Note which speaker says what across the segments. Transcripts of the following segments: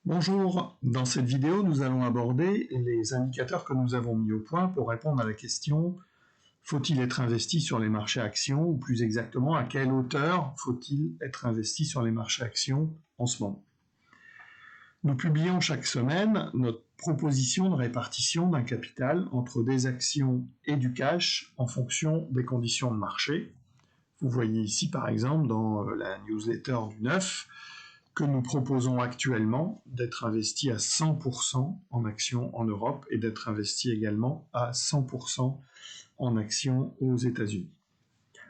Speaker 1: Bonjour, dans cette vidéo nous allons aborder les indicateurs que nous avons mis au point pour répondre à la question faut-il être investi sur les marchés actions ou plus exactement à quelle hauteur faut-il être investi sur les marchés actions en ce moment. Nous publions chaque semaine notre proposition de répartition d'un capital entre des actions et du cash en fonction des conditions de marché. Vous voyez ici par exemple dans la newsletter du 9 que nous proposons actuellement d'être investi à 100% en actions en Europe et d'être investi également à 100% en actions aux États-Unis.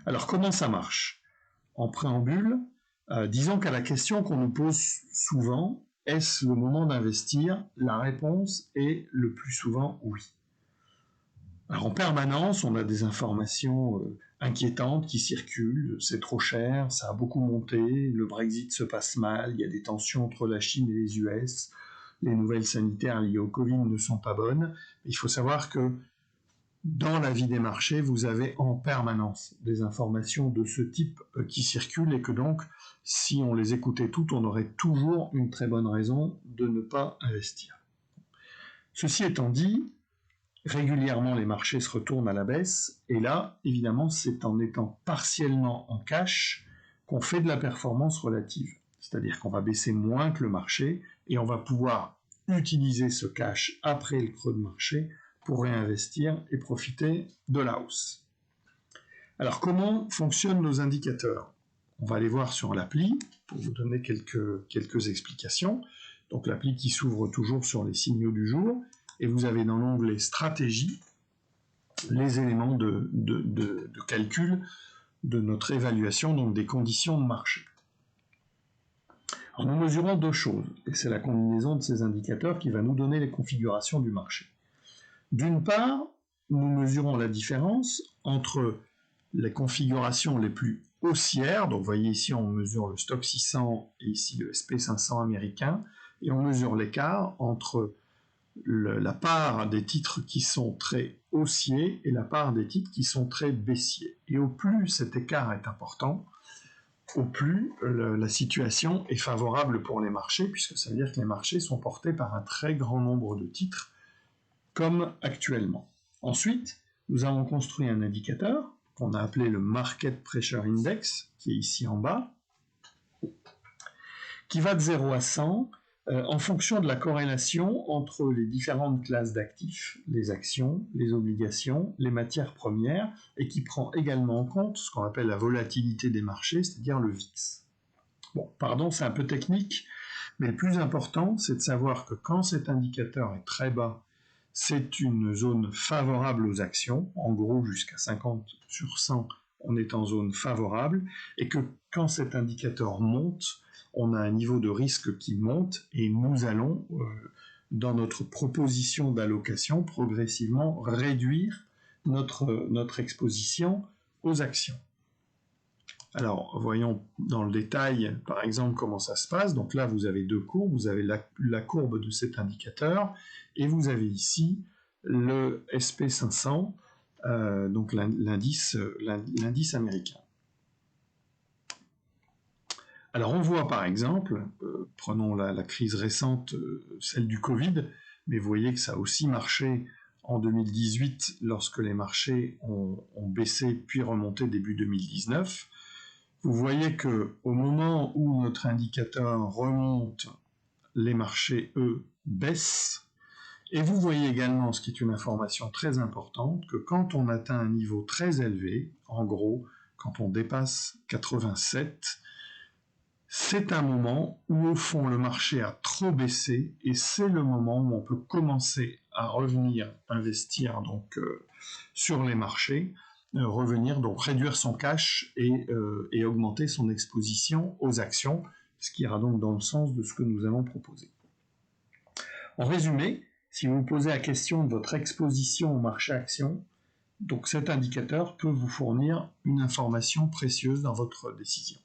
Speaker 1: Alors comment ça marche? En préambule, disons qu'à la question qu'on nous pose souvent, est-ce le moment d'investir? La réponse est le plus souvent oui. Alors en permanence, on a des informations inquiétantes qui circulent, c'est trop cher, ça a beaucoup monté, le Brexit se passe mal, il y a des tensions entre la Chine et les US, les nouvelles sanitaires liées au Covid ne sont pas bonnes. Il faut savoir que dans la vie des marchés, vous avez en permanence des informations de ce type qui circulent et que donc, si on les écoutait toutes, on aurait toujours une très bonne raison de ne pas investir. Ceci étant dit, régulièrement, les marchés se retournent à la baisse, et là, évidemment, c'est en étant partiellement en cash qu'on fait de la performance relative. C'est-à-dire qu'on va baisser moins que le marché, et on va pouvoir utiliser ce cash après le creux de marché pour réinvestir et profiter de la hausse. Alors, comment fonctionnent nos indicateurs? On va les voir sur l'appli, pour vous donner quelques explications. Donc, l'appli qui s'ouvre toujours sur les signaux du jour, et vous avez dans l'onglet stratégie les éléments de calcul de notre évaluation, donc des conditions de marché. Alors nous mesurons deux choses, et c'est la combinaison de ces indicateurs qui va nous donner les configurations du marché. D'une part, nous mesurons la différence entre les configurations les plus haussières, donc vous voyez ici on mesure le stock 600 et ici le SP500 américain, et on mesure l'écart entre la part des titres qui sont très haussiers et la part des titres qui sont très baissiers. Et au plus cet écart est important, au plus la situation est favorable pour les marchés, puisque ça veut dire que les marchés sont portés par un très grand nombre de titres, comme actuellement. Ensuite, nous avons construit un indicateur qu'on a appelé le Market Pressure Index, qui est ici en bas, qui va de 0 à 100, en fonction de la corrélation entre les différentes classes d'actifs, les actions, les obligations, les matières premières, et qui prend également en compte ce qu'on appelle la volatilité des marchés, c'est-à-dire le VIX. Bon, pardon, c'est un peu technique, mais le plus important, c'est de savoir que quand cet indicateur est très bas, c'est une zone favorable aux actions, en gros jusqu'à 50 sur 100, on est en zone favorable, et que quand cet indicateur monte, on a un niveau de risque qui monte et nous allons, dans notre proposition d'allocation, progressivement réduire notre exposition aux actions. Alors, voyons dans le détail, par exemple, comment ça se passe. Donc là, vous avez deux courbes. Vous avez la courbe de cet indicateur et vous avez ici le SP500, donc l'indice américain. Alors on voit par exemple, prenons la crise récente, celle du Covid, mais vous voyez que ça a aussi marché en 2018 lorsque les marchés ont baissé puis remonté début 2019. Vous voyez que au moment où notre indicateur remonte, les marchés, eux, baissent. Et vous voyez également, ce qui est une information très importante, que quand on atteint un niveau très élevé, en gros, quand on dépasse 87, c'est un moment où, au fond, le marché a trop baissé et c'est le moment où on peut commencer à revenir investir donc, sur les marchés, revenir donc réduire son cash et augmenter son exposition aux actions, ce qui ira donc dans le sens de ce que nous allons proposer. En résumé, si vous vous posez la question de votre exposition au marché actions, donc cet indicateur peut vous fournir une information précieuse dans votre décision.